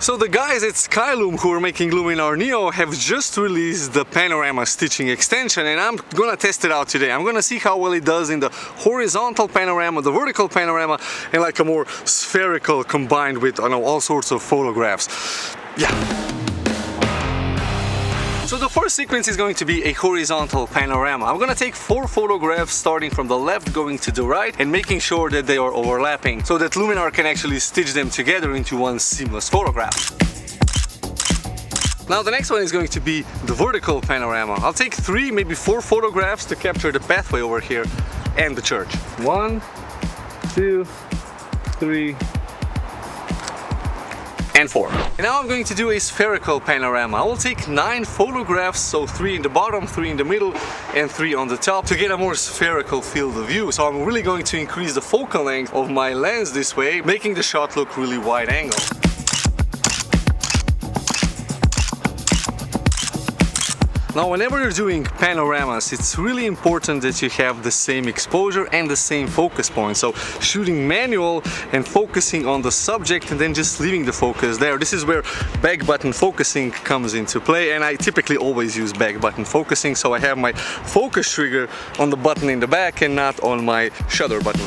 So the guys at Skyloom who are making Luminar NEO have just released the panorama stitching extension, and I'm gonna test it out today. I'm gonna see how well it does in the horizontal panorama, the vertical panorama, and like a more spherical combined with, I know, all sorts of photographs. Yeah. So the first sequence is going to be a horizontal panorama. I'm gonna take 4 photographs starting from the left going to the right and making sure that they are overlapping so that Luminar can actually stitch them together into one seamless photograph. Now the next one is going to be the vertical panorama. I'll take 3, maybe 4 photographs to capture the pathway over here and the church. 1, 2, 3, and 4. And now I'm going to do a spherical panorama. I will take 9 photographs, so 3 in the bottom, 3 in the middle, and 3 on the top to get a more spherical field of view. So I'm really going to increase the focal length of my lens this way, making the shot look really wide angle. Now, whenever you're doing panoramas, it's really important that you have the same exposure and the same focus point. So shooting manual and focusing on the subject and then just leaving the focus there. This is where back button focusing comes into play, and I typically always use back button focusing, so I have my focus trigger on the button in the back and not on my shutter button.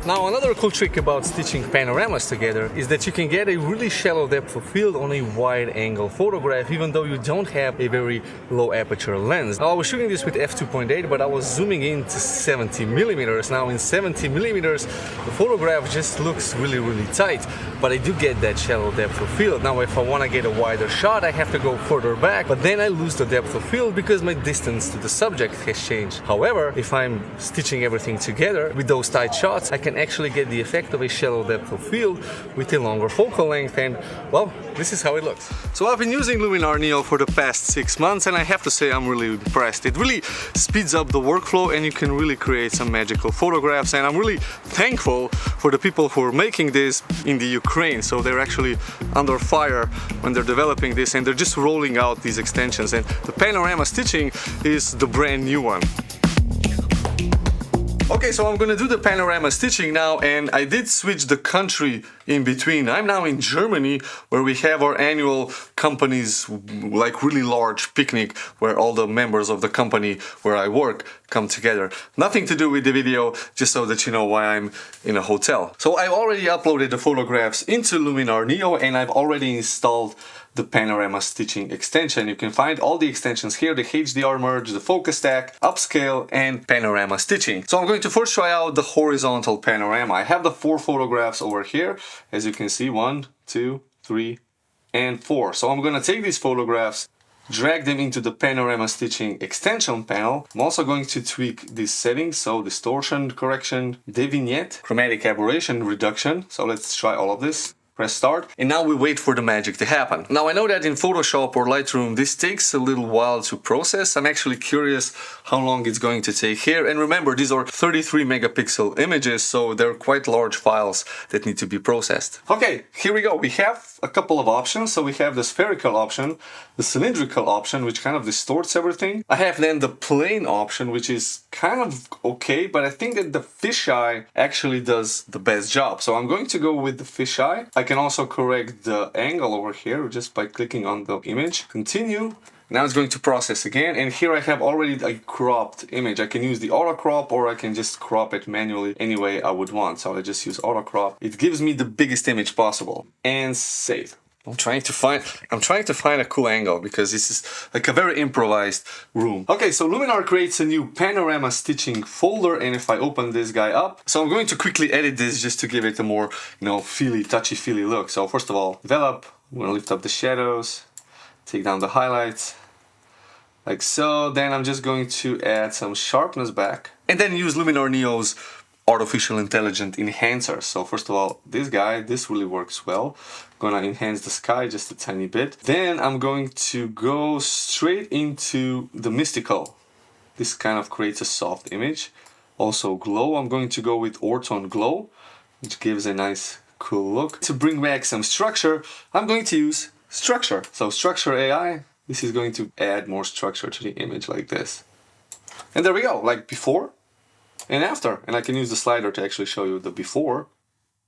Now, another cool trick about stitching panoramas together is that you can get a really shallow depth of field on a wide angle photograph even though you don't have a very low aperture lens. Now, I was shooting this with f2.8, but I was zooming in to 70mm. Now in 70mm the photograph just looks really tight, but I do get that shallow depth of field. Now if I want to get a wider shot I have to go further back, but then I lose the depth of field because my distance to the subject has changed. However, if I'm stitching everything together with those tight shots, I can actually get the effect of a shallow depth of field with a longer focal length, and well, this is how it looks. So I've been using Luminar NEO for the past 6 months and I have to say I'm really impressed. It really speeds up the workflow and you can really create some magical photographs, and I'm really thankful for the people who are making this in the Ukraine. So they're actually under fire when they're developing this, and they're just rolling out these extensions, and the panorama stitching is the brand new one. Okay, so I'm gonna do the panorama stitching now, and I did switch the country in between. I'm now in Germany, where we have our annual company's like really large picnic where all the members of the company where I work come together. Nothing to do with the video, just so that you know why I'm in a hotel. So I've already uploaded the photographs into Luminar NEO and I've already installed the panorama stitching extension. You can find all the extensions here: the HDR merge, the focus stack, upscale, and panorama stitching. So I'm going to first try out the horizontal panorama. I have the 4 photographs over here, as you can see, 1, 2, 3, and 4. So I'm gonna take these photographs, drag them into the panorama stitching extension panel. I'm also going to tweak these settings, so distortion correction, vignette, chromatic aberration reduction. So let's try all of this. Press start, and now we wait for the magic to happen. Now I know that in Photoshop or Lightroom this takes a little while to process. I'm actually curious how long it's going to take here. And remember, these are 33 megapixel images, so they're quite large files that need to be processed. Okay, here we go. We have a couple of options. So we have the spherical option, the cylindrical option, which kind of distorts everything. I have then the plane option, which is kind of okay, but I think that the fisheye actually does the best job. So I'm going to go with the fisheye. I can also correct the angle over here just by clicking on the image. Continue. Now it's going to process again, and here I have already a cropped image. I can use the auto crop, or I can just crop it manually any way I would want. So I just use auto crop. It gives me the biggest image possible. And save. I'm trying to find a cool angle because this is like a very improvised room. Okay, so Luminar creates a new panorama stitching folder, and if I open this guy up, so I'm going to quickly edit this just to give it a more, feely, touchy-feely look. So first of all, develop. I'm gonna lift up the shadows, take down the highlights, like so. Then I'm just going to add some sharpness back, and then use Luminar NEO's artificial intelligent enhancer. So first of all, this really works well. I'm gonna enhance the sky just a tiny bit. Then I'm going to go straight into the mystical. This kind of creates a soft image. Also glow, I'm going to go with ortone glow, which gives a nice cool look. To bring back some structure, I'm going to use structure. So structure AI, this is going to add more structure to the image like this. And there we go, like before and after. And I can use the slider to actually show you the before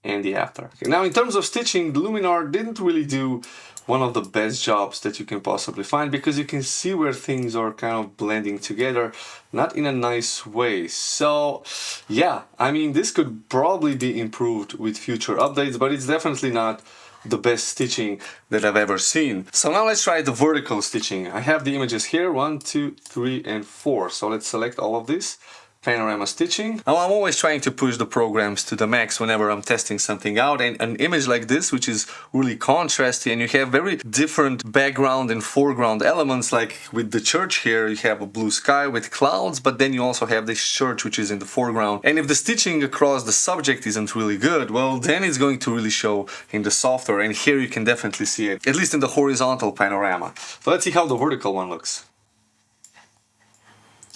and the after. Okay, now in terms of stitching, the Luminar didn't really do one of the best jobs that you can possibly find, because you can see where things are kind of blending together, not in a nice way. So yeah, I mean, this could probably be improved with future updates, but it's definitely not the best stitching that I've ever seen. So now let's try the vertical stitching. I have the images here, 1, 2, 3, and 4. So let's select all of this. Panorama stitching. Now I'm always trying to push the programs to the max whenever I'm testing something out, and an image like this, which is really contrasty, and you have very different background and foreground elements, like with the church here, you have a blue sky with clouds, but then you also have this church which is in the foreground. And if the stitching across the subject isn't really good, well, then it's going to really show in the software, and here you can definitely see it, at least in the horizontal panorama. So let's see how the vertical one looks.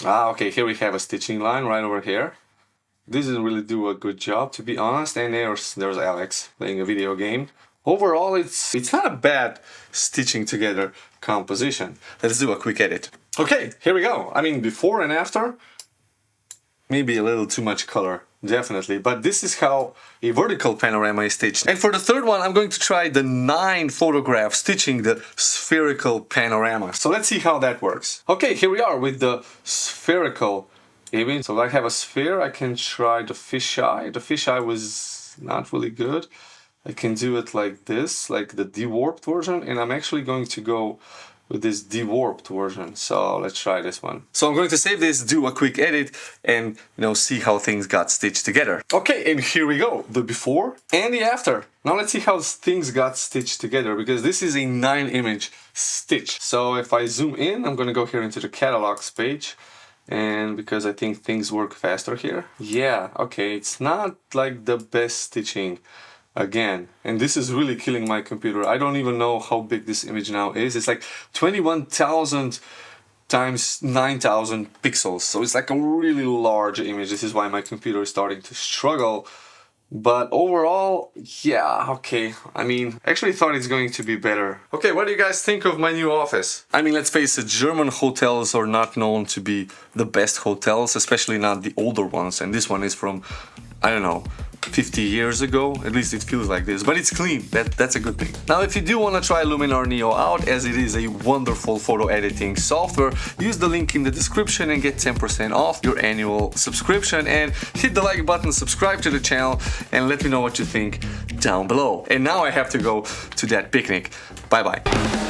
Okay, here we have a stitching line right over here. This didn't really do a good job, to be honest, and there's Alex playing a video game. Overall, it's not a bad stitching together composition. Let's do a quick edit. Okay, here we go. I mean, before and after, maybe a little too much color, definitely, but this is how a vertical panorama is stitched. And for the third one, I'm going to try the 9 photograph stitching the spherical panorama. So let's see how that works. Okay, here we are with the spherical image. So I have a sphere, I can try the fisheye. The fisheye was not really good. I can do it like this, like the dewarped version, and I'm actually going to go with this dewarped version. So let's try this one. So I'm going to save this, do a quick edit, and see how things got stitched together. Okay, and here we go, the before and the after. Now let's see how things got stitched together, because this is a 9 image stitch. So if I zoom in, I'm gonna go here into the catalogs page, and because I think things work faster here. Yeah, okay, it's not like the best stitching. Again, and this is really killing my computer. I don't even know how big this image now is. It's like 21,000 times 9,000 pixels. So it's like a really large image. This is why my computer is starting to struggle. But overall, yeah, okay. I mean, I actually thought it's going to be better. Okay, what do you guys think of my new office? I mean, let's face it, German hotels are not known to be the best hotels, especially not the older ones. And this one is from, I don't know, 50 years ago, at least it feels like this, but it's clean. That's a good thing. Now, if you do want to try Luminar NEO out, as it is a wonderful photo editing software, use the link in the description and get 10% off your annual subscription, and hit the like button, subscribe to the channel, and let me know what you think down below. And now I have to go to that picnic. Bye bye.